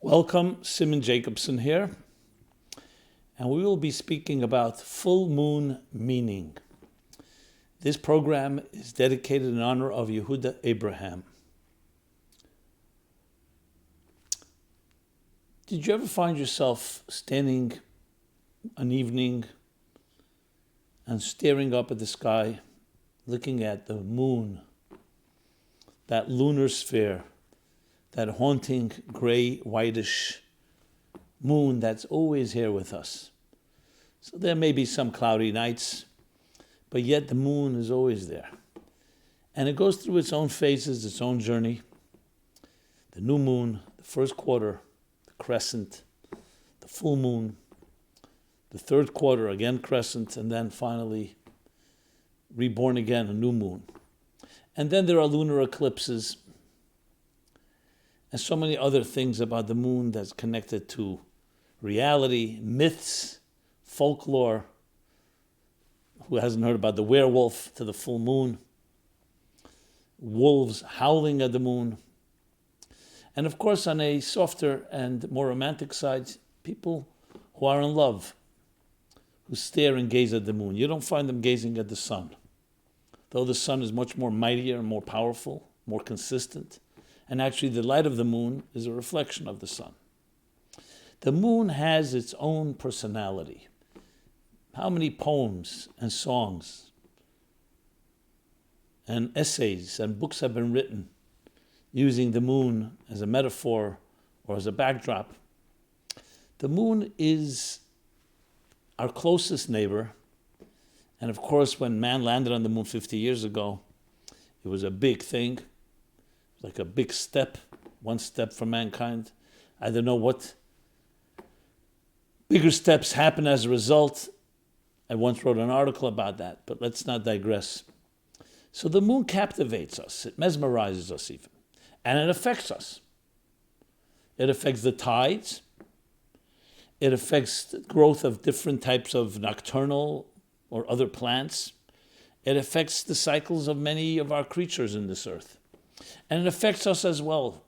Welcome, Rabbi Jacobson here, and we will be speaking about full moon meaning. This program is dedicated in honor of Yehuda Abraham. Did you ever find yourself standing an evening and staring up at the sky, looking at the moon, that lunar sphere, that haunting gray, whitish moon that's always here with us? So there may be some cloudy nights, but yet the moon is always there. And it goes through its own phases, its own journey. The new moon, the first quarter, the crescent, the full moon, the third quarter, again crescent, and then finally reborn again, a new moon. And then there are lunar eclipses and so many other things about the moon that's connected to reality, myths, folklore. Who hasn't heard about the werewolf to the full moon? Wolves howling at the moon. And of course, on a softer and more romantic side, people who are in love, who stare and gaze at the moon. You don't find them gazing at the sun, though the sun is much more mightier and more powerful, more consistent. And actually the light of the moon is a reflection of the sun. The moon has its own personality. How many poems and songs and essays and books have been written using the moon as a metaphor or as a backdrop? The moon is our closest neighbor. And of course, when man landed on the moon 50 years ago, it was a big thing. Like a big step, one step for mankind. I don't know what bigger steps happen as a result. I once wrote an article about that, but let's not digress. So the moon captivates us, it mesmerizes us even, and it affects us. It affects the tides, it affects the growth of different types of nocturnal or other plants. It affects the cycles of many of our creatures in this earth. And it affects us as well,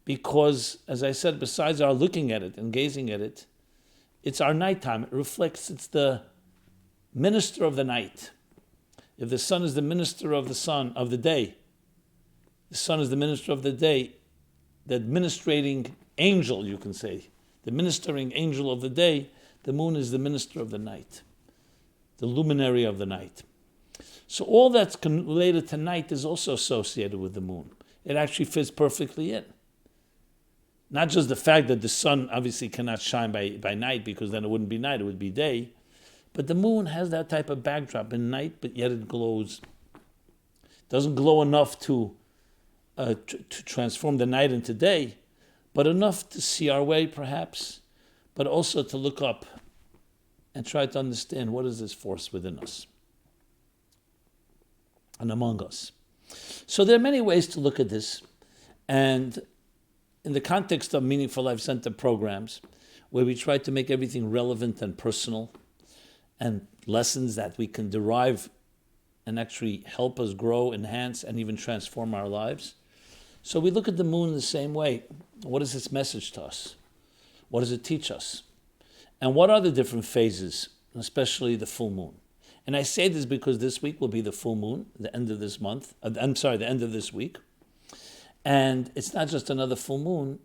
because, as I said, besides our looking at it and gazing at it, it's our nighttime. It reflects, it's the minister of the night. If the sun is the minister of the day, the sun is the minister of the day, the administrating angel, you can say, the ministering angel of the day, the moon is the minister of the night, the luminary of the night. So all that's related to night is also associated with the moon. It actually fits perfectly in. Not just the fact that the sun obviously cannot shine by night, because then it wouldn't be night, it would be day. But the moon has that type of backdrop in night, but yet it glows. It doesn't glow enough to transform the night into day, but enough to see our way perhaps, but also to look up and try to understand what is this force within us and among us. So there are many ways to look at this, and in the context of Meaningful Life Center programs, where we try to make everything relevant and personal, and lessons that we can derive and actually help us grow, enhance, and even transform our lives. So we look at the moon the same way. What is its message to us? What does it teach us? And what are the different phases, especially the full moon? And I say this because this week will be the full moon, the end of this month. The end of this week. And it's not just another full moon.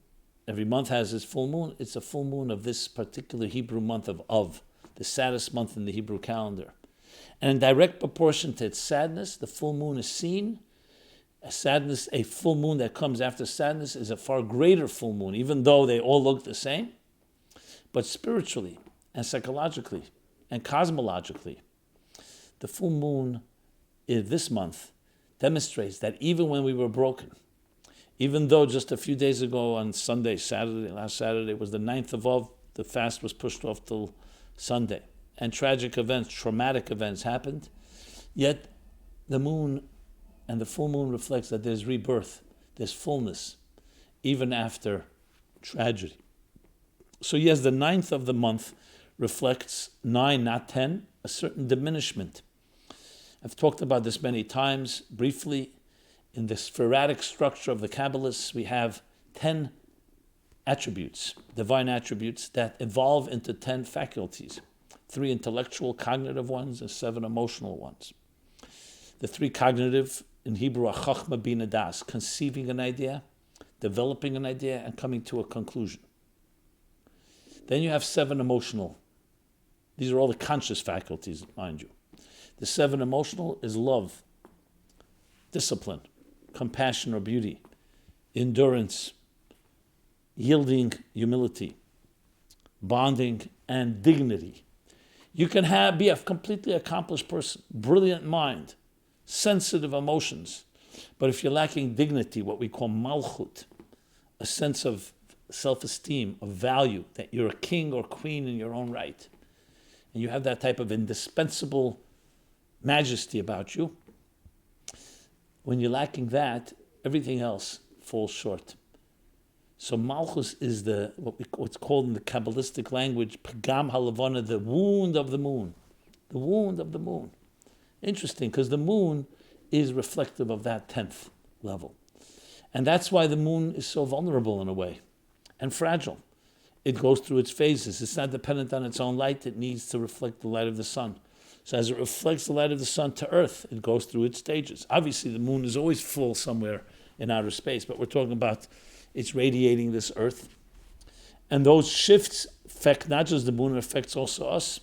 Every month has its full moon. It's a full moon of this particular Hebrew month of the saddest month in the Hebrew calendar. And in direct proportion to its sadness, the full moon is seen. A full moon that comes after sadness is a far greater full moon, even though they all look the same. But spiritually and psychologically and cosmologically, the full moon this month demonstrates that even when we were broken, even though just a few days ago on last Saturday was the 9th of Av, the fast was pushed off till Sunday, and tragic events, traumatic events happened, yet the moon and the full moon reflects that there's rebirth, there's fullness, even after tragedy. So yes, the 9th of the month reflects 9, not 10, a certain diminishment. I've talked about this many times briefly. In the sporadic structure of the Kabbalists, we have 10 attributes, divine attributes that evolve into 10 faculties, 3 intellectual, cognitive ones, and 7 emotional ones. The 3 cognitive, in Hebrew, are chachma, bina, das, conceiving an idea, developing an idea, and coming to a conclusion. Then you have 7 emotional. These are all the conscious faculties, mind you. The 7 emotional is love, discipline, compassion or beauty, endurance, yielding, humility, bonding, and dignity. You can be a completely accomplished person, brilliant mind, sensitive emotions, but if you're lacking dignity, what we call malchut, a sense of self-esteem, of value, that you're a king or queen in your own right, and you have that type of indispensable majesty about you, when you're lacking that, everything else falls short. So Malchus is what's called in the Kabbalistic language, Pagam Halavana, the wound of the moon. The wound of the moon. Interesting, because the moon is reflective of that 10th level. And that's why the moon is so vulnerable in a way, and fragile. It goes through its phases. It's not dependent on its own light. It needs to reflect the light of the sun. So as it reflects the light of the sun to Earth, it goes through its stages. Obviously, the moon is always full somewhere in outer space, but we're talking about it's radiating this Earth. And those shifts affect not just the moon, it affects also us.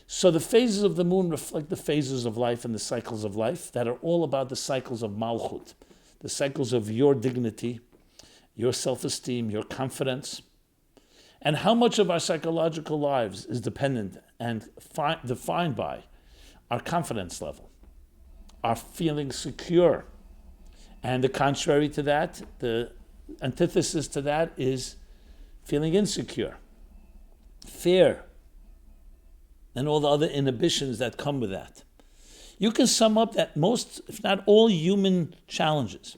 So the phases of the moon reflect the phases of life and the cycles of life that are all about the cycles of Malchut, the cycles of your dignity, your self-esteem, your confidence, and how much of our psychological lives is dependent and defined by our confidence level, our feeling secure. And the contrary to that, the antithesis to that is feeling insecure, fear, and all the other inhibitions that come with that. You can sum up that most, if not all, human challenges,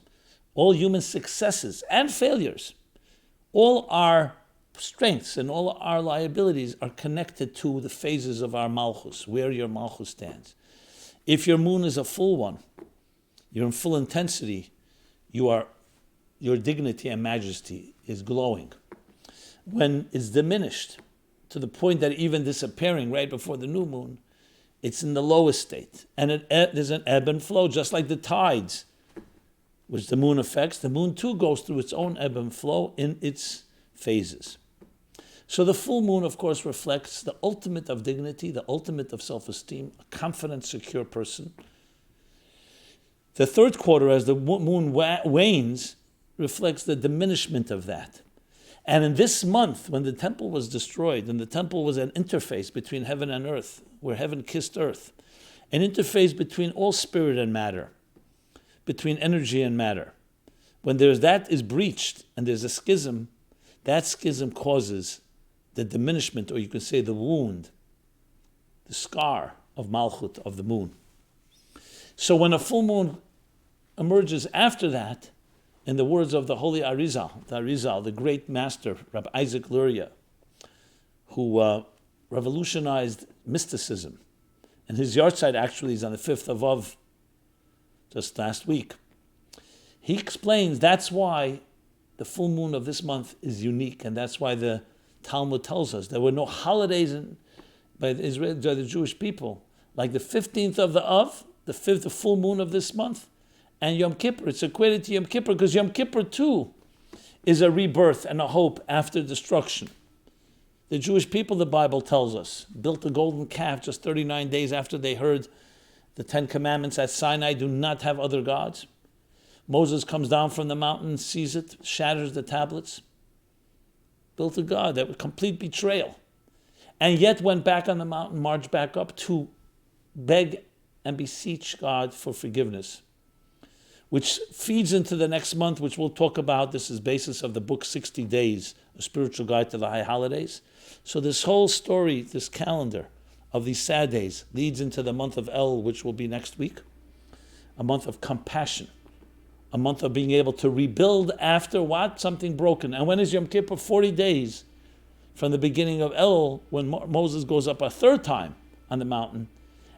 all human successes and failures, all our strengths and all our liabilities are connected to the phases of our malchus, where your malchus stands. If your moon is a full one, you're in full intensity, your dignity and majesty is glowing. When it's diminished to the point that even disappearing right before the new moon, it's in the lowest state. And there's an ebb and flow, just like the tides, which the moon affects. The moon too goes through its own ebb and flow in its phases. So the full moon, of course, reflects the ultimate of dignity, the ultimate of self-esteem, a confident, secure person. The third quarter, as the moon wanes, reflects the diminishment of that. And in this month, when the temple was destroyed, and the temple was an interface between heaven and earth, where heaven kissed earth, an interface between all spirit and matter, between energy and matter. When that is breached and there's a schism, that schism causes the diminishment, or you can say the wound, the scar of Malchut, of the moon. So when a full moon emerges after that, in the words of the holy Arizal, the great master, Rabbi Isaac Luria, who revolutionized mysticism, and his yahrzeit actually is on the 5th of Av, just last week. He explains that's why the full moon of this month is unique, and that's why the Talmud tells us there were no holidays by the Jewish people, like the 15th of the Av, the full moon of this month, and Yom Kippur. It's equated to Yom Kippur because Yom Kippur too is a rebirth and a hope after destruction. The Jewish people, the Bible tells us, built a golden calf just 39 days after they heard the 10 Commandments at Sinai, do not have other gods. Moses comes down from the mountain, sees it, shatters the tablets. Built a god, that was complete betrayal. And yet went back on the mountain, marched back up to beg and beseech God for forgiveness, which feeds into the next month, which we'll talk about. This is basis of the book 60 Days, a spiritual guide to the high holidays. So this whole story, this calendar of these sad days leads into the month of El, which will be next week, a month of compassion, a month of being able to rebuild after what? Something broken. And when is Yom Kippur? 40 days from the beginning of El, when Moses goes up a third time on the mountain,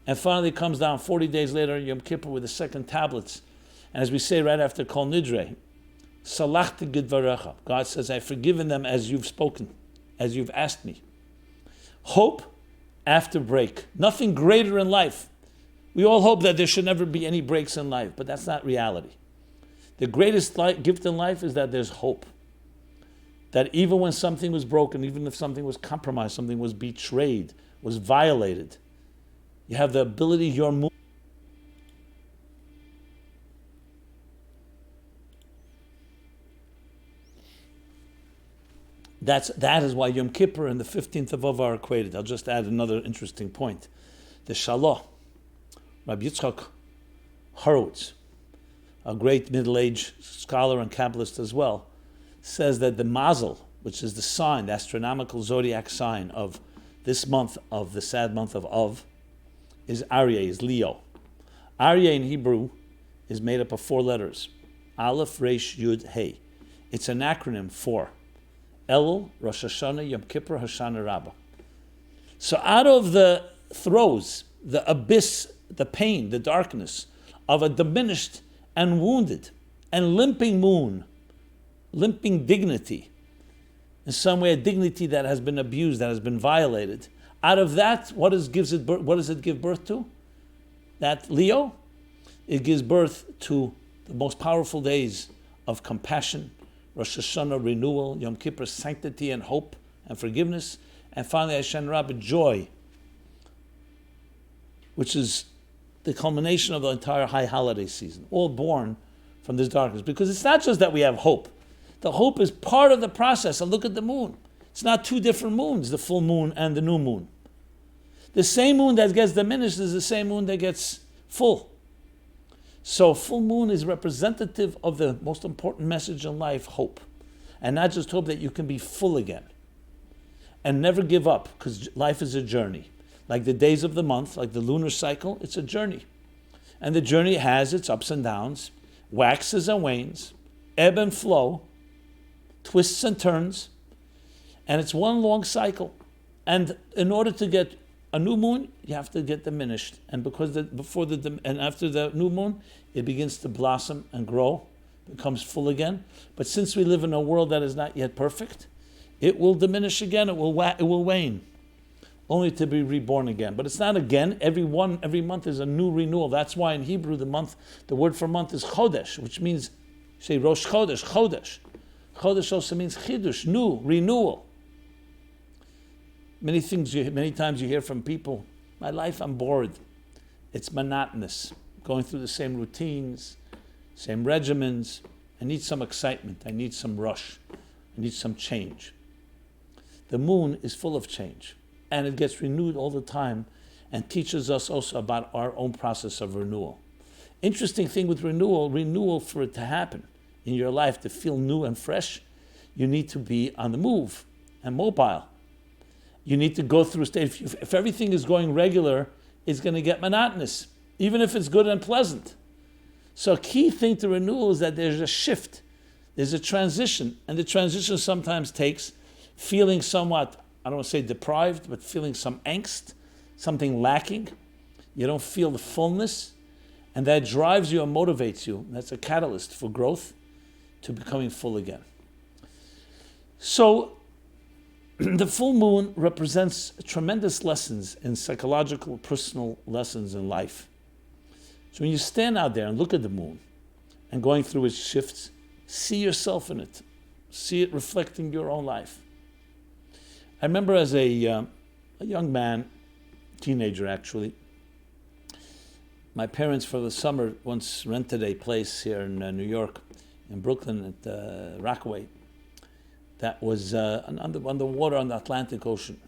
and finally comes down 40 days later, Yom Kippur, with the second tablets. And as we say right after Kol Nidre, Salachti gidvarecha. God says, I've forgiven them as you've spoken, as you've asked me. Hope after break. Nothing greater in life. We all hope that there should never be any breaks in life, but that's not reality. The greatest gift in life is that there's hope. That even when something was broken, even if something was compromised, something was betrayed, was violated, you have the ability, your moon. That is why Yom Kippur and the 15th of Av are equated. I'll just add another interesting point. The Shalah, Rabbi Yitzchak Horowitz, a great middle-aged scholar and Kabbalist as well, says that the mazel, which is the sign, the astronomical zodiac sign of this month, of the sad month of Av, is Aryeh, is Leo. Aryeh in Hebrew is made up of 4 letters. Aleph, Resh, Yud, Hey. It's an acronym for Elul, Rosh Hashanah, Yom Kippur, Hoshana Rabbah. So out of the throes, the abyss, the pain, the darkness of a diminished and wounded and limping moon, limping dignity, in some way a dignity that has been abused, that has been violated, out of that, what does it give birth to? That Leo, it gives birth to the most powerful days of compassion, Rosh Hashanah, renewal, Yom Kippur, sanctity and hope and forgiveness, and finally Hoshana Rabbah, joy, which is the culmination of the entire high holiday season, all born from this darkness. Because it's not just that we have hope. The hope is part of the process. And look at the moon. It's not 2 different moons, the full moon and the new moon. The same moon that gets diminished is the same moon that gets full. So full moon is representative of the most important message in life, hope. And not just hope that you can be full again. And never give up, because life is a journey. Like the days of the month, like the lunar cycle, it's a journey. And the journey has its ups and downs, waxes and wanes, ebb and flow, twists and turns, and it's one long cycle. And in order to get a new moon, you have to get diminished. And after the new moon, it begins to blossom and grow, becomes full again. But since we live in a world that is not yet perfect, it will diminish again, it will wane, only to be reborn again. But it's not again. Every month is a new renewal. That's why in Hebrew the word for month is chodesh, which means, say Rosh Chodesh, chodesh. Chodesh also means chidush, new, renewal. Many times you hear from people, my life, I'm bored. It's monotonous, going through the same routines, same regimens. I need some excitement. I need some rush. I need some change. The moon is full of change, and it gets renewed all the time and teaches us also about our own process of renewal. Interesting thing with renewal for it to happen in your life, to feel new and fresh, you need to be on the move and mobile. You need to go through a state. If everything is going regular, it's going to get monotonous, even if it's good and pleasant. So a key thing to renewal is that there's a shift, there's a transition, and the transition sometimes takes feeling somewhat, I don't want to say deprived, but feeling some angst, something lacking. You don't feel the fullness, and that drives you and motivates you. That's a catalyst for growth, to becoming full again. So the full moon represents tremendous lessons in psychological, personal lessons in life. So when you stand out there and look at the moon and going through its shifts, see yourself in it. See it reflecting your own life. I remember as a young man, teenager actually, my parents for the summer once rented a place here in New York, in Brooklyn at Rockaway, that was on the water on the Atlantic Ocean.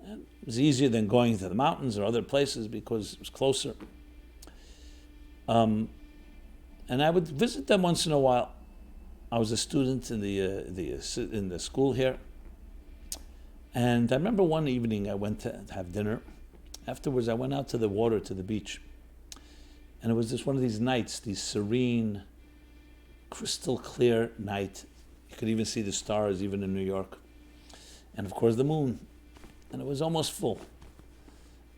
And it was easier than going to the mountains or other places because it was closer. And I would visit them once in a while. I was a student in the school here. And I remember one evening I went to have dinner. Afterwards I went out to the water, to the beach. And it was just one of these nights, these serene, crystal clear night. You could even see the stars even in New York. And of course the moon. And it was almost full.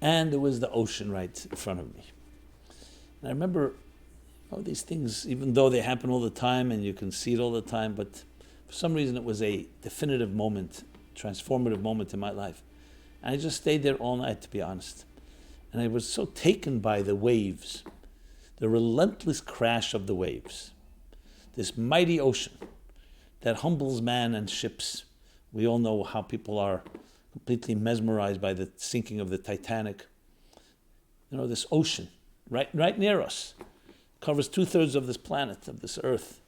And there was the ocean right in front of me. And I remember these things, even though they happen all the time and you can see it all the time, but for some reason it was a definitive moment, transformative moment in my life. And I just stayed there all night, to be honest. And I was so taken by the waves, the relentless crash of the waves, this mighty ocean that humbles man and ships. We all know how people are completely mesmerized by the sinking of the Titanic. This ocean, right near us, covers 2/3 of this planet, of this earth.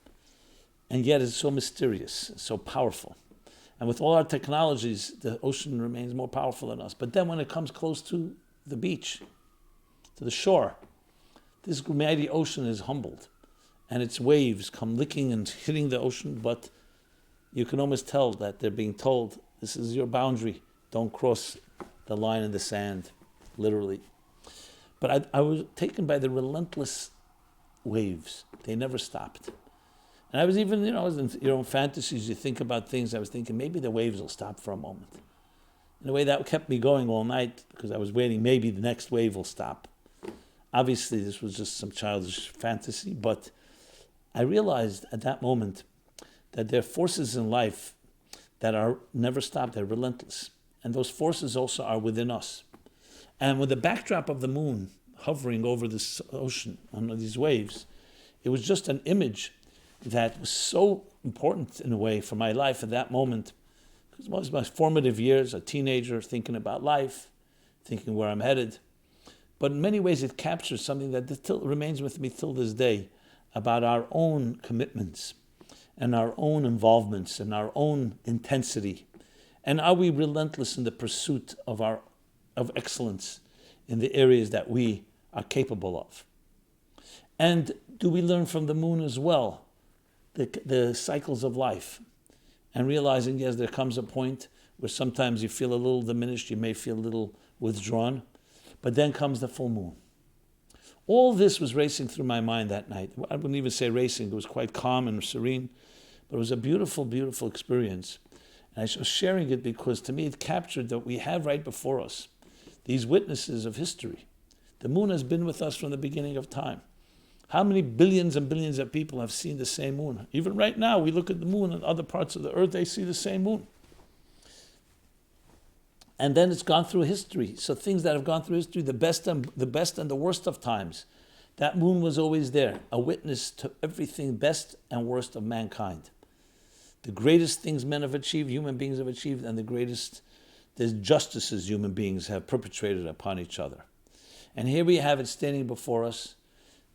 And yet it's so mysterious, so powerful. And with all our technologies, the ocean remains more powerful than us. But then when it comes close to the beach, to the shore, this mighty ocean is humbled. And its waves come licking and hitting the ocean, but you can almost tell that they're being told, this is your boundary. Don't cross the line in the sand, literally. But I was taken by the relentless waves. They never stopped. And I was even, in your own fantasies, you think about things. I was thinking maybe the waves will stop for a moment. In a way, that kept me going all night because I was waiting, maybe the next wave will stop. Obviously, this was just some childish fantasy, but I realized at that moment that there are forces in life that are never stopped, they're relentless. And those forces also are within us. And with the backdrop of the moon hovering over this ocean on these waves, it was just an image that was so important in a way for my life at that moment. Because it was my formative years, a teenager thinking about life, thinking where I'm headed. But in many ways it captures something that remains with me till this day about our own commitments and our own involvements and our own intensity. And are we relentless in the pursuit of excellence in the areas that we are capable of? And do we learn from the moon as well, the cycles of life? And realizing, yes, there comes a point where sometimes you feel a little diminished, you may feel a little withdrawn, but then comes the full moon. All this was racing through my mind that night. I wouldn't even say racing, it was quite calm and serene, but it was a beautiful, beautiful experience. And I was sharing it because to me it captured that we have right before us these witnesses of history. The moon has been with us from the beginning of time. How many billions and billions of people have seen the same moon? Even right now, we look at the moon and other parts of the earth, they see the same moon. And then it's gone through history. So things that have gone through history, the best and the worst of times, that moon was always there, a witness to everything best and worst of mankind. The greatest things men have achieved, human beings have achieved, and the justices human beings have perpetrated upon each other. And here we have it standing before us,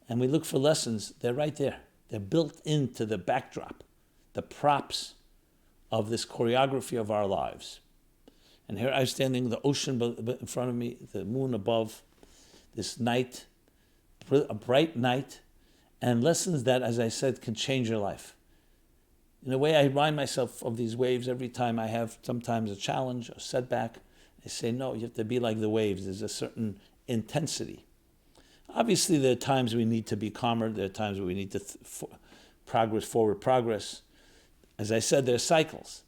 and we look for lessons. They're right there. They're built into the backdrop, the props of this choreography of our lives. And here I'm standing, the ocean in front of me, the moon above, this night, a bright night, and lessons that, as I said, can change your life. In a way, I remind myself of these waves every time I have sometimes a challenge, a setback. I say, no, you have to be like the waves. There's a certain intensity. Obviously, there are times we need to be calmer. There are times where we need to forward progress. As I said, there are cycles.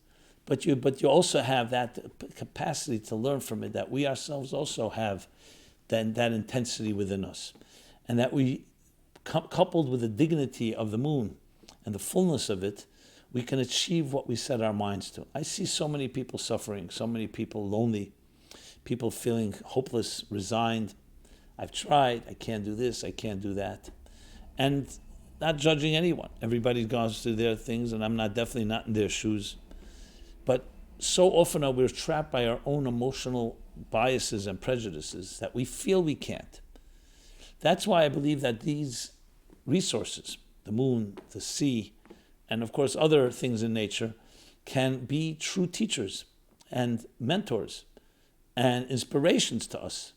But you also have that capacity to learn from it, that we ourselves also have that intensity within us. And that we, coupled with the dignity of the moon and the fullness of it, we can achieve what we set our minds to. I see so many people suffering, so many people lonely, people feeling hopeless, resigned. I've tried, I can't do this, I can't do that. And not judging anyone. Everybody goes through their things, and I'm definitely not in their shoes. But so often we're trapped by our own emotional biases and prejudices that we feel we can't. That's why I believe that these resources, the moon, the sea, and of course other things in nature, can be true teachers and mentors and inspirations to us.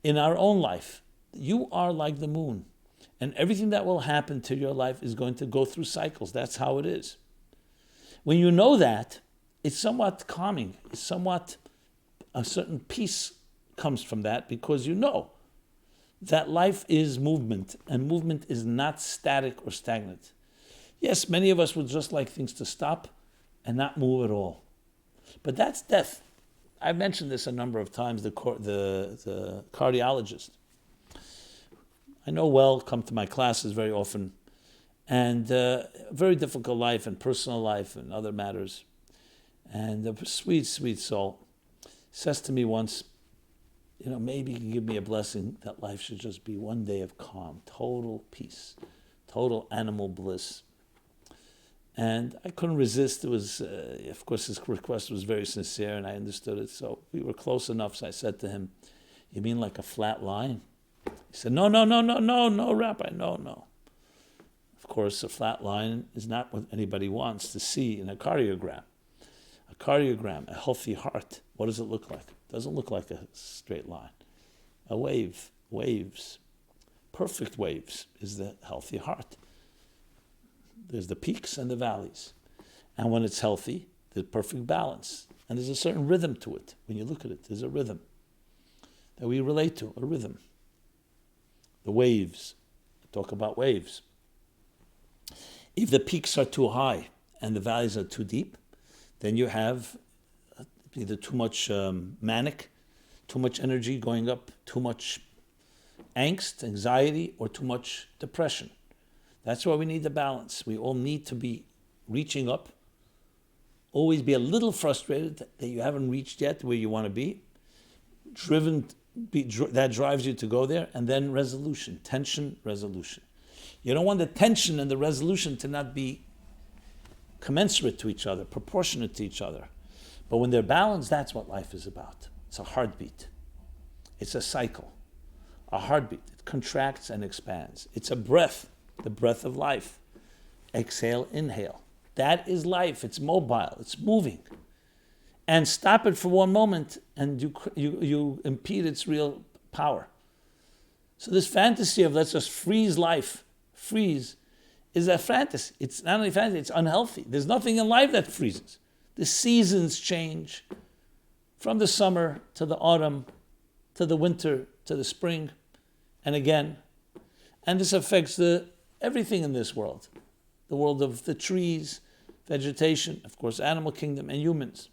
In our own life, you are like the moon, and everything that will happen to your life is going to go through cycles. That's how it is. When you know that, it's somewhat calming. It's somewhat a certain peace comes from that, because you know that life is movement, and movement is not static or stagnant. Yes, many of us would just like things to stop and not move at all. But that's death. I've mentioned this a number of times, the cardiologist. I know well, come to my classes very often, and very difficult life and personal life and other matters. And a sweet, sweet soul says to me once, maybe you can give me a blessing that life should just be one day of calm, total peace, total animal bliss. And I couldn't resist. It was, of course, his request was very sincere, and I understood it. So we were close enough. So I said to him, "You mean like a flat line?" He said, "No, Rabbi, no. Of course, a flat line is not what anybody wants to see in a cardiogram. A healthy heart, what does it look like? It doesn't look like a straight line. A wave, waves, perfect waves is the healthy heart. There's the peaks and the valleys. And when it's healthy, there's perfect balance. And there's a certain rhythm to it. When you look at it, there's a rhythm that we relate to, a rhythm. The waves, talk about waves. If the peaks are too high and the valleys are too deep, then you have either too much manic, too much energy going up, too much angst, anxiety, or too much depression. That's why we need the balance. We all need to be reaching up, always be a little frustrated that you haven't reached yet where you want to be, that drives you to go there, and then resolution, tension, resolution. You don't want the tension and the resolution to not be commensurate to each other, proportionate to each other. But when they're balanced, that's what life is about. It's a heartbeat. It's a cycle. A heartbeat. It contracts and expands. It's a breath, the breath of life. Exhale, inhale. That is life. It's mobile. It's moving. And stop it for one moment, and you impede its real power. So this fantasy of let's just freeze life, is a fantasy. It's not only fantasy, it's unhealthy. There's nothing in life that freezes. The seasons change from the summer to the autumn, to the winter, to the spring, and again. And this affects everything in this world. The world of the trees, vegetation, of course, animal kingdom, and humans.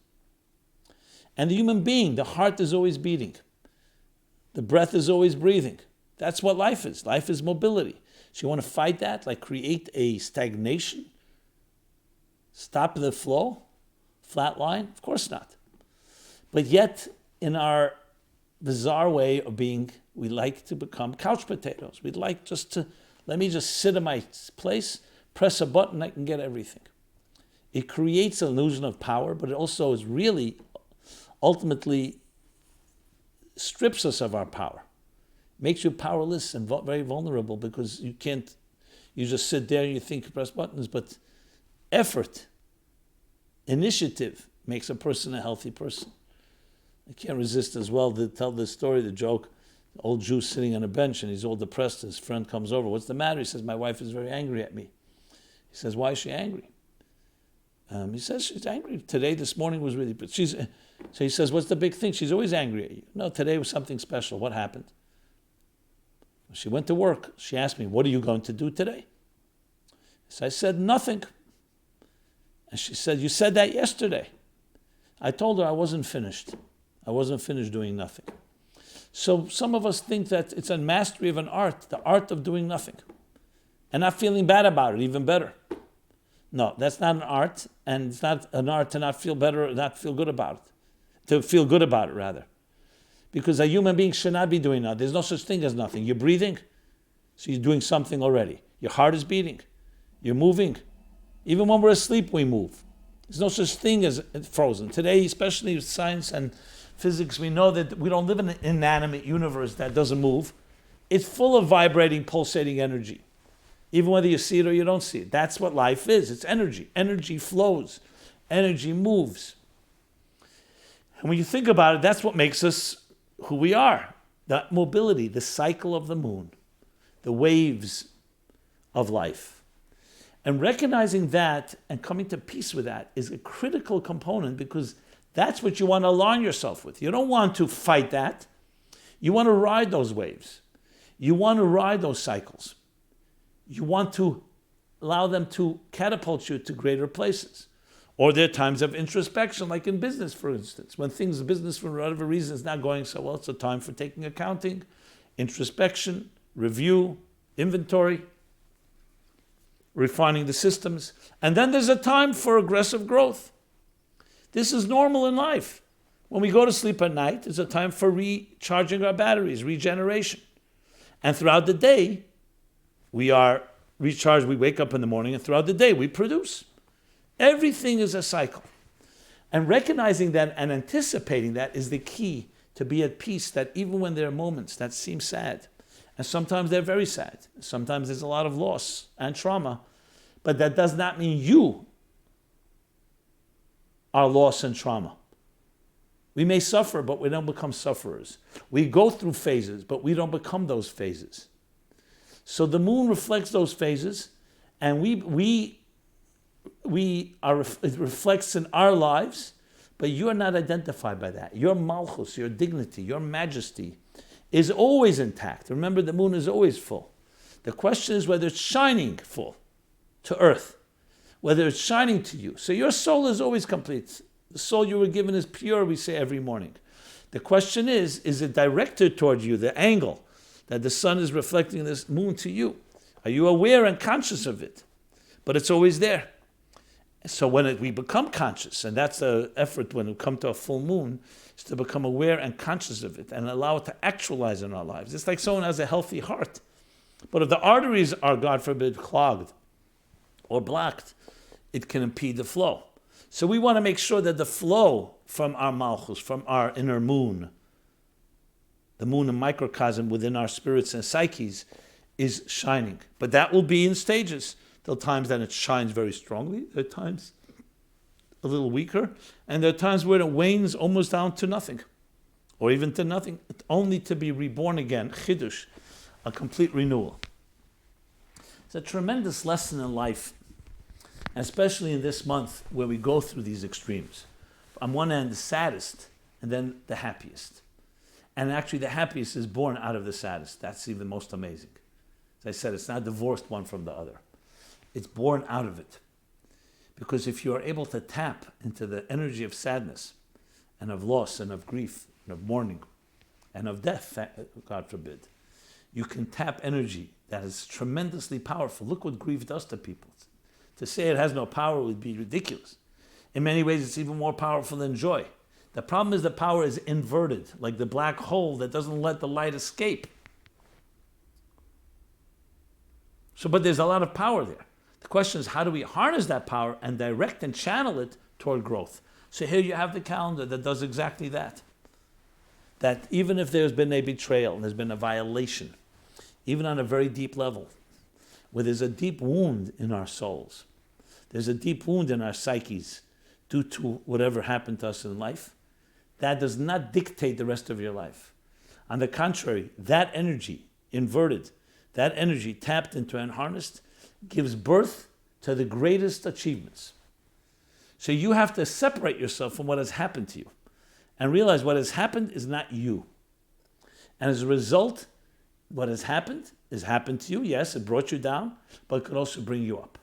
And the human being, the heart is always beating. The breath is always breathing. That's what life is. Life is mobility. So you want to fight that, like create a stagnation? Stop the flow? Flat line? Of course not. But yet, in our bizarre way of being, we like to become couch potatoes. We'd like let me just sit in my place, press a button, I can get everything. It creates an illusion of power, but it also is really, ultimately, strips us of our power. Makes you powerless and very vulnerable because you just sit there and you think you press buttons, but effort, initiative makes a person a healthy person. I can't resist as well to tell this story, the joke, the old Jew sitting on a bench and he's all depressed. His friend comes over. "What's the matter?" He says, "My wife is very angry at me." He says, "Why is she angry?" He says, "She's angry. This morning was really..." So he says, "What's the big thing?" "She's always angry at you." "No, today was something special. What happened?" "She went to work. She asked me, 'What are you going to do today?' So I said, 'Nothing.' And she said, 'You said that yesterday.' I told her I wasn't finished. I wasn't finished doing nothing. So some of us think that it's a mastery of an art, the art of doing nothing, and not feeling bad about it, even better. No, that's not an art, and it's not an art to not feel better or not feel good about it. To feel good about it, rather. Because a human being should not be doing that. There's no such thing as nothing. You're breathing, so you're doing something already. Your heart is beating. You're moving. Even when we're asleep, we move. There's no such thing as frozen. Today, especially with science and physics, we know that we don't live in an inanimate universe that doesn't move. It's full of vibrating, pulsating energy. Even whether you see it or you don't see it. That's what life is. It's energy. Energy flows. Energy moves. And when you think about it, that's what makes us who we are. That mobility, the cycle of the moon, the waves of life. And recognizing that and coming to peace with that is a critical component because that's what you want to align yourself with. You don't want to fight that. You want to ride those waves. You want to ride those cycles. You want to allow them to catapult you to greater places. Or there are times of introspection, like in business, for instance. When business, for whatever reason, is not going so well, it's a time for taking accounting, introspection, review, inventory, refining the systems. And then there's a time for aggressive growth. This is normal in life. When we go to sleep at night, there's a time for recharging our batteries, regeneration. And throughout the day, we are recharged. We wake up in the morning, and throughout the day, we produce. Everything is a cycle. And recognizing that and anticipating that is the key to be at peace, that even when there are moments that seem sad, and sometimes they're very sad, sometimes there's a lot of loss and trauma, but that does not mean you are loss and trauma. We may suffer, but we don't become sufferers. We go through phases, but we don't become those phases. So the moon reflects those phases, and it reflects in our lives, but you are not identified by that. Your malchus, your dignity, your majesty is always intact. Remember, the moon is always full. The question is whether it's shining full to earth, whether it's shining to you. So your soul is always complete. The soul you were given is pure, we say every morning. The question is it directed toward you, the angle that the sun is reflecting this moon to you? Are you aware and conscious of it? But it's always there. So when we become conscious, and that's the effort when we come to a full moon, is to become aware and conscious of it and allow it to actualize in our lives. It's like someone has a healthy heart. But if the arteries are, God forbid, clogged or blocked, it can impede the flow. So we want to make sure that the flow from our malchus, from our inner moon, the moon and microcosm within our spirits and psyches, is shining. But that will be in stages. There are times that it shines very strongly. There are times a little weaker. And there are times where it wanes almost down to nothing. Or even to nothing. Only to be reborn again. Chidush. A complete renewal. It's a tremendous lesson in life. Especially in this month where we go through these extremes. On one end, the saddest, and then the happiest. And actually the happiest is born out of the saddest. That's even most amazing. As I said, it's not divorced one from the other. It's born out of it. Because if you are able to tap into the energy of sadness and of loss and of grief and of mourning and of death, God forbid, you can tap energy that is tremendously powerful. Look what grief does to people. To say it has no power would be ridiculous. In many ways, it's even more powerful than joy. The problem is the power is inverted, like the black hole that doesn't let the light escape. But there's a lot of power there. The question is, how do we harness that power and direct and channel it toward growth? So here you have the calendar that does exactly that. That even if there's been a betrayal, there's been a violation, even on a very deep level, where there's a deep wound in our souls, there's a deep wound in our psyches due to whatever happened to us in life, that does not dictate the rest of your life. On the contrary, that energy inverted, that energy tapped into and harnessed, gives birth to the greatest achievements. So you have to separate yourself from what has happened to you and realize what has happened is not you. And as a result, what has happened to you. Yes, it brought you down, but it could also bring you up.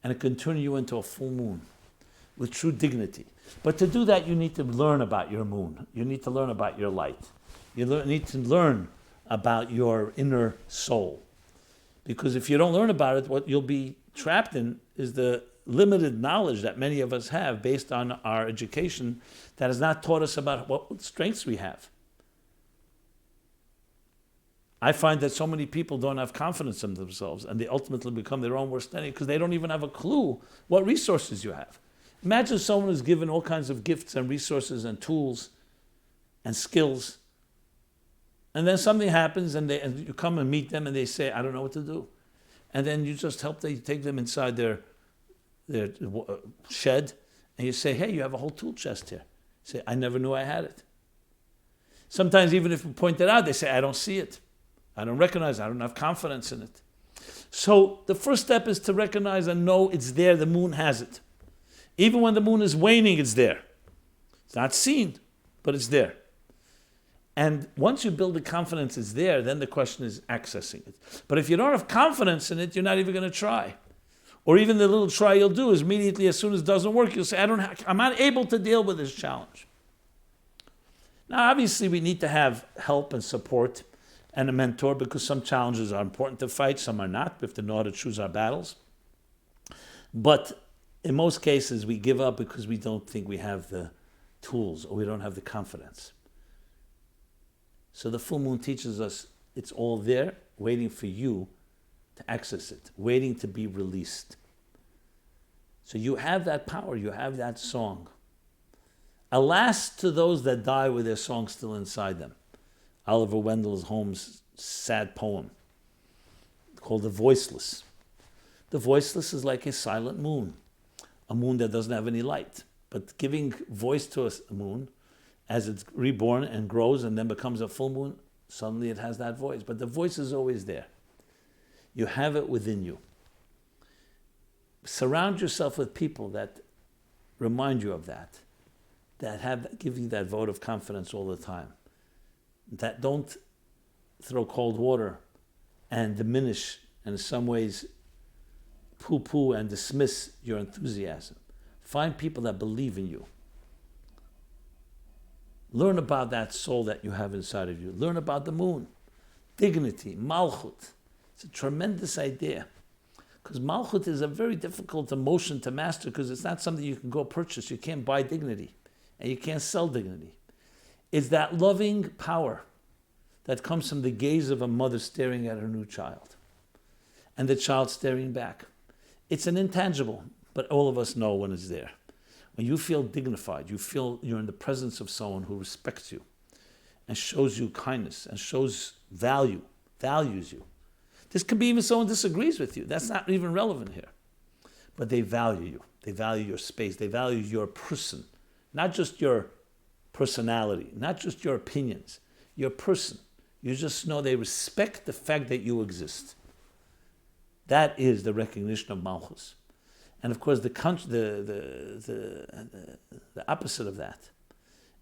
And it can turn you into a full moon with true dignity. But to do that, you need to learn about your moon. You need to learn about your light. You need to learn about your inner soul. Because if you don't learn about it, what you'll be trapped in is the limited knowledge that many of us have based on our education that has not taught us about what strengths we have. I find that so many people don't have confidence in themselves and they ultimately become their own worst enemy because they don't even have a clue what resources you have. Imagine someone who's given all kinds of gifts and resources and tools and skills, and then something happens and you come and meet them and they say, I don't know what to do. And then you just take them inside their shed and you say, hey, you have a whole tool chest here. You say, I never knew I had it. Sometimes even if you point it out, they say, I don't see it. I don't recognize it. I don't have confidence in it. So the first step is to recognize and know it's there. The moon has it. Even when the moon is waning, it's there. It's not seen, but it's there. And once you build the confidence it's there, then the question is accessing it. But if you don't have confidence in it, you're not even going to try. Or even the little try you'll do is immediately, as soon as it doesn't work, you'll say, I'm not able to deal with this challenge. Now, obviously, we need to have help and support and a mentor, because some challenges are important to fight, some are not. We have to know how to choose our battles. But in most cases, we give up because we don't think we have the tools or we don't have the confidence. So the full moon teaches us it's all there, waiting for you to access it, waiting to be released. So you have that power, you have that song. Alas to those that die with their song still inside them. Oliver Wendell Holmes' sad poem called The Voiceless. The voiceless is like a silent moon, a moon that doesn't have any light. But giving voice to a moon, as it's reborn and grows and then becomes a full moon, suddenly it has that voice. But the voice is always there. You have it within you. Surround yourself with people that remind you of that give you that vote of confidence all the time, that don't throw cold water and diminish and in some ways poo-poo and dismiss your enthusiasm. Find people that believe in you. Learn about that soul that you have inside of you. Learn about the moon, dignity, malchut. It's a tremendous idea. Because malchut is a very difficult emotion to master because it's not something you can go purchase. You can't buy dignity and you can't sell dignity. It's that loving power that comes from the gaze of a mother staring at her new child and the child staring back. It's an intangible, but all of us know when it's there. When you feel dignified, you feel you're in the presence of someone who respects you and shows you kindness and shows values you. This could be even someone disagrees with you. That's not even relevant here. But they value you. They value your space. They value your person. Not just your personality, not just your opinions, your person. You just know they respect the fact that you exist. That is the recognition of Malchus. And of course, the opposite of that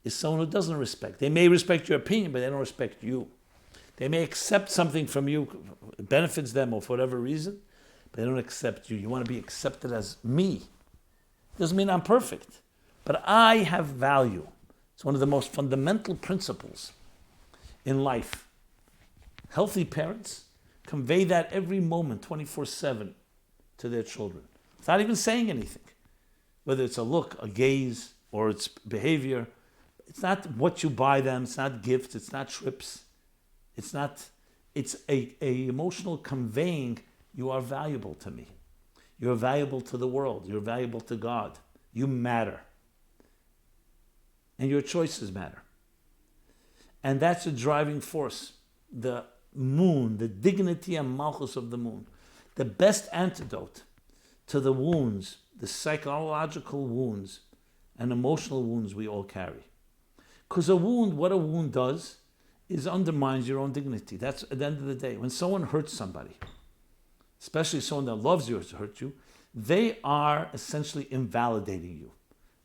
is someone who doesn't respect. They may respect your opinion, but they don't respect you. They may accept something from you, it benefits them or for whatever reason, but they don't accept you. You want to be accepted as me. Doesn't mean I'm perfect, but I have value. It's one of the most fundamental principles in life. Healthy parents convey that every moment, 24/7, to their children. Without even saying anything. Whether it's a look, a gaze, or it's behavior. It's not what you buy them, it's not gifts, it's not trips. It's a emotional conveying, you are valuable to me. You're valuable to the world. You're valuable to God. You matter. And your choices matter. And that's a driving force. The moon, the dignity and malchus of the moon. The best antidote to the wounds, the psychological wounds and emotional wounds we all carry. Because what a wound does is undermines your own dignity. That's at the end of the day. When someone hurts somebody, especially someone that loves you to hurt you, they are essentially invalidating you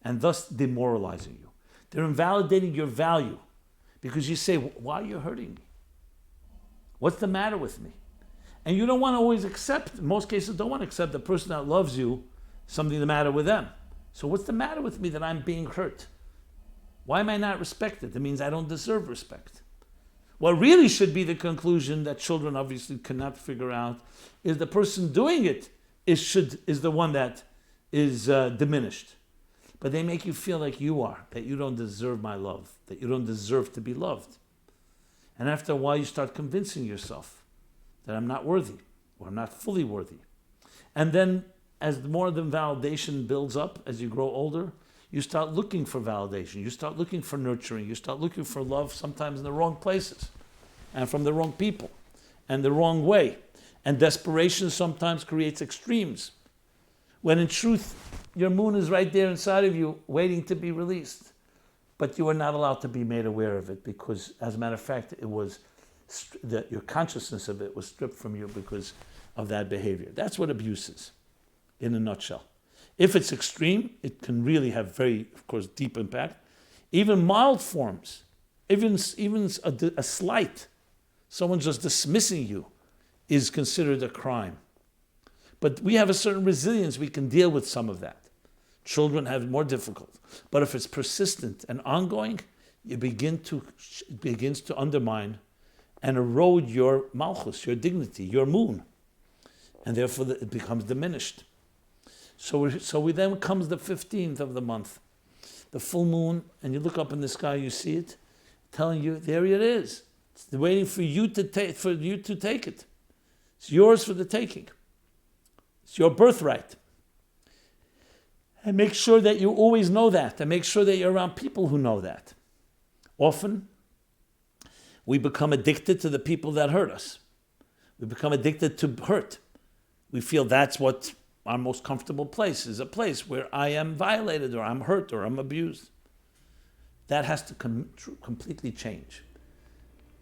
and thus demoralizing you. They're invalidating your value because you say, why are you hurting me? What's the matter with me? And you don't want to always accept, in most cases don't want to accept the person that loves you, something the matter with them. So what's the matter with me that I'm being hurt? Why am I not respected? That means I don't deserve respect. What really should be the conclusion that children obviously cannot figure out is the person doing it is the one that is diminished. But they make you feel like you are, that you don't deserve my love, that you don't deserve to be loved. And after a while you start convincing yourself that I'm not worthy or I'm not fully worthy. And then as more of the validation builds up as you grow older, you start looking for validation. You start looking for nurturing. You start looking for love sometimes in the wrong places and from the wrong people and the wrong way. And desperation sometimes creates extremes. When in truth, your moon is right there inside of you waiting to be released. But you are not allowed to be made aware of it because, as a matter of fact, it was that your consciousness of it was stripped from you because of that behavior. That's what abuse is, in a nutshell. If it's extreme, it can really have very, of course, deep impact. Even mild forms, even a slight, someone just dismissing you is considered a crime. But we have a certain resilience, we can deal with some of that. Children have more difficult. But if it's persistent and ongoing, it begins to undermine and erode your malchus, your dignity, your moon. And therefore it becomes diminished. So we then comes the 15th of the month, the full moon, and you look up in the sky, you see it, telling you, there it is. It's waiting for you to take it. It's yours for the taking. It's your birthright. And make sure that you always know that, and make sure that you're around people who know that. Often, we become addicted to the people that hurt us. We become addicted to hurt. We feel that's what our most comfortable place is, a place where I am violated or I'm hurt or I'm abused. That has to completely change.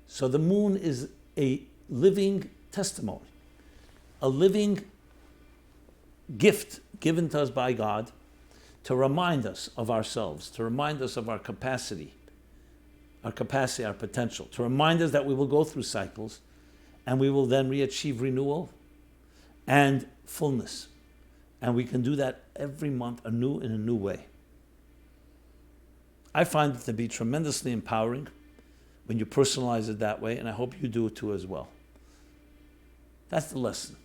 So the moon is a living testimony, a living gift given to us by God to remind us of ourselves, to remind us of our capacity, our potential, to remind us that we will go through cycles and we will then achieve renewal and fullness. And we can do that every month in a new way. I find it to be tremendously empowering when you personalize it that way, and I hope you do it too as well. That's the lesson.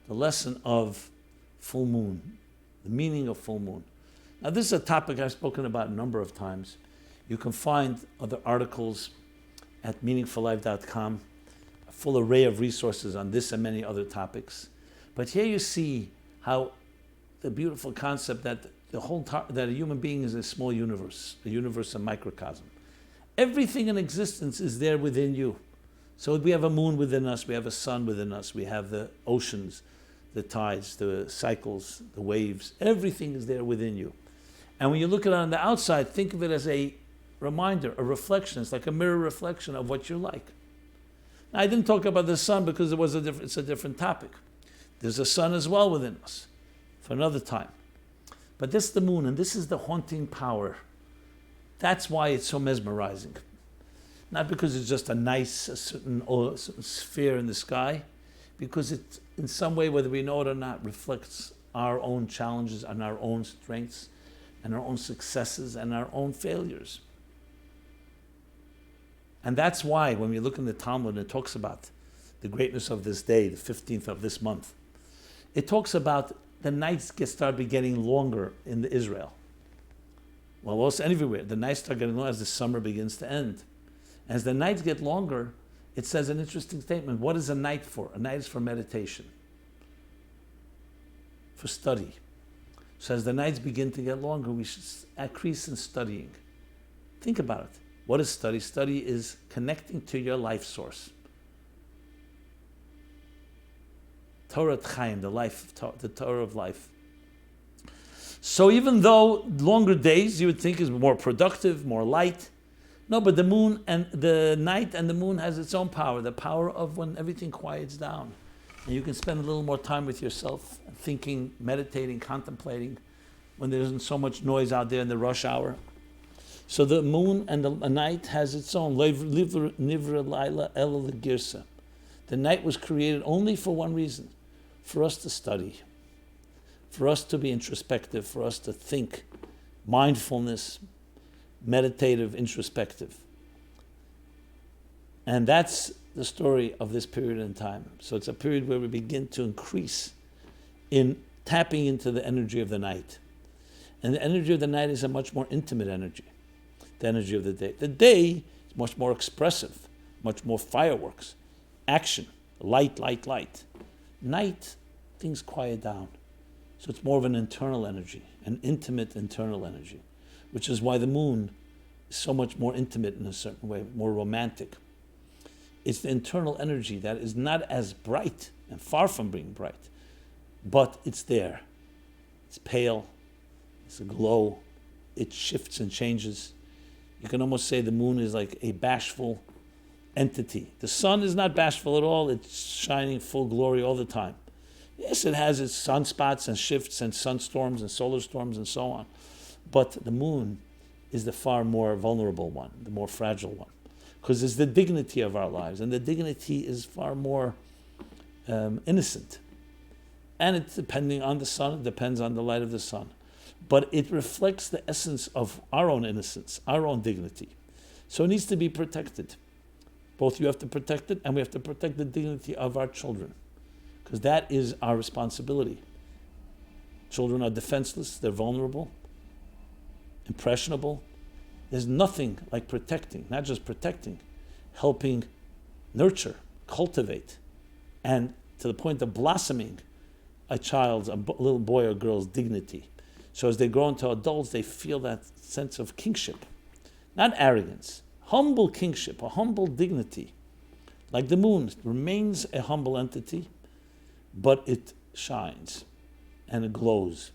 The lesson of full moon, the meaning of full moon. Now, this is a topic I've spoken about a number of times. You can find other articles at meaningfullife.com, a full array of resources on this and many other topics. But here you see how the beautiful concept that that a human being is a small universe, a universe, a microcosm. Everything in existence is there within you. So we have a moon within us, we have a sun within us, we have the oceans, the tides, the cycles, the waves. Everything is there within you. And when you look at it on the outside, think of it as a reminder, a reflection. It's like a mirror reflection of what you're like. Now, I didn't talk about the sun because it's a different topic. There's a sun as well within us for another time. But this is the moon, and this is the haunting power. That's why it's so mesmerizing. Not because it's just a certain sphere in the sky, because it, in some way, whether we know it or not, reflects our own challenges and our own strengths and our own successes and our own failures. And that's why when we look in the Talmud, it talks about the greatness of this day, the 15th of this month. It talks about the nights start getting longer in Israel. Well, also everywhere. The nights start getting longer as the summer begins to end. As the nights get longer, it says an interesting statement. What is a night for? A night is for meditation, for study. So as the nights begin to get longer, we should increase in studying. Think about it. What is study? Study is connecting to your life source. Torah Chaim, the Torah of life. So even though longer days you would think is more productive, more light, no, but the moon and the night and the moon has its own power, the power of when everything quiets down. And you can spend a little more time with yourself, thinking, meditating, contemplating, when there isn't so much noise out there in the rush hour. So the moon and the night has its own. Nivra Laila El Girsa. The night was created only for one reason, for us to study, for us to be introspective, for us to think, mindfulness, meditative, introspective. And that's the story of this period in time. So it's a period where we begin to increase in tapping into the energy of the night. And the energy of the night is a much more intimate energy, the energy of the day. The day is much more expressive, much more fireworks, action, light, light, light. Night, things quiet down. So it's more of an internal energy, an intimate internal energy, which is why the moon is so much more intimate in a certain way, more romantic. It's the internal energy that is not as bright and far from being bright, but it's there. It's pale, it's a glow, it shifts and changes. You can almost say the moon is like a bashful entity. The sun is not bashful at all, it's shining full glory all the time. Yes, it has its sunspots and shifts and sunstorms and solar storms and so on. But the moon is the far more vulnerable one, the more fragile one. Because it's the dignity of our lives, and the dignity is far more innocent. And it's depending on the sun, it depends on the light of the sun. But it reflects the essence of our own innocence, our own dignity. So it needs to be protected. Both you have to protect it, and we have to protect the dignity of our children, because that is our responsibility. Children are defenseless, they're vulnerable, impressionable. There's nothing like protecting, not just protecting, helping nurture, cultivate, and to the point of blossoming a child's, a little boy or girl's dignity. So as they grow into adults, they feel that sense of kingship, not arrogance, humble kingship, a humble dignity. Like the moon, it remains a humble entity, but it shines and it glows.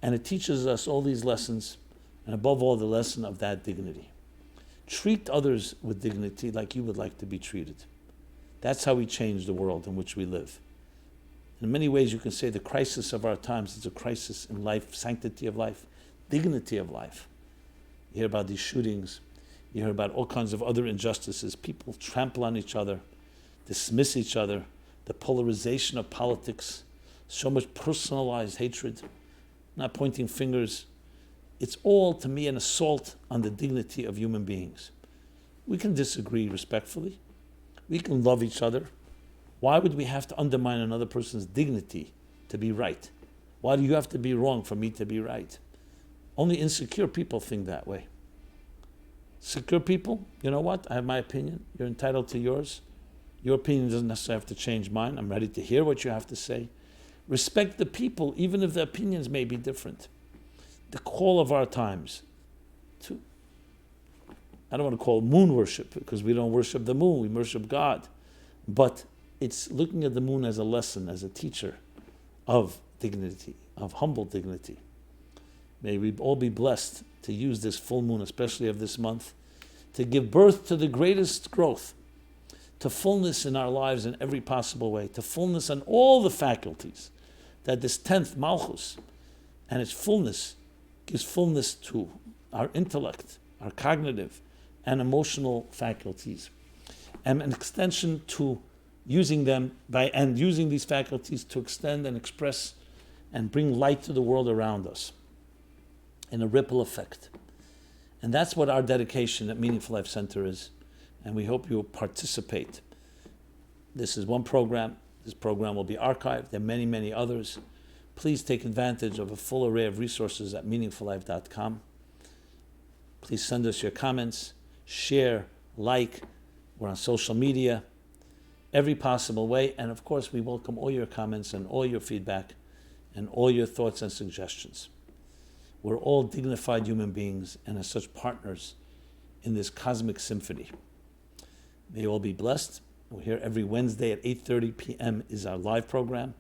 And it teaches us all these lessons, and above all, the lesson of that dignity. Treat others with dignity like you would like to be treated. That's how we change the world in which we live. In many ways, you can say the crisis of our times is a crisis in life, sanctity of life, dignity of life. You hear about these shootings. You hear about all kinds of other injustices. People trample on each other, dismiss each other, the polarization of politics, so much personalized hatred, not pointing fingers. It's all, to me, an assault on the dignity of human beings. We can disagree respectfully. We can love each other. Why would we have to undermine another person's dignity to be right? Why do you have to be wrong for me to be right? Only insecure people think that way. Secure people, you know what? I have my opinion. You're entitled to yours. Your opinion doesn't necessarily have to change mine. I'm ready to hear what you have to say. Respect the people, even if the opinions may be different. The call of our times to, I don't want to call it moon worship, because we don't worship the moon, we worship God. But it's looking at the moon as a lesson, as a teacher of dignity, of humble dignity. May we all be blessed to use this full moon, especially of this month, to give birth to the greatest growth, to fullness in our lives in every possible way, to fullness on all the faculties, that this 10th Malchus and its fullness gives fullness to our intellect, our cognitive and emotional faculties, and an extension to using them and using these faculties to extend and express and bring light to the world around us in a ripple effect. And that's what our dedication at Meaningful Life Center is, and we hope you'll participate. This is one program. This program will be archived. There are many, many others. Please take advantage of a full array of resources at meaningfullife.com. Please send us your comments, share, like. We're on social media, every possible way. And of course, we welcome all your comments and all your feedback and all your thoughts and suggestions. We're all dignified human beings and as such partners in this cosmic symphony. May you all be blessed. We're here every Wednesday at 8:30 p.m. is our live program.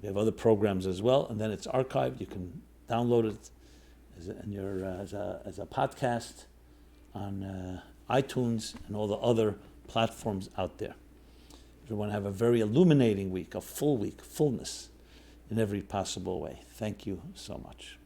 We have other programs as well, and then it's archived. You can download it as a podcast on iTunes and all the other platforms out there. Everyone have a very illuminating week, a full week, fullness in every possible way. Thank you so much.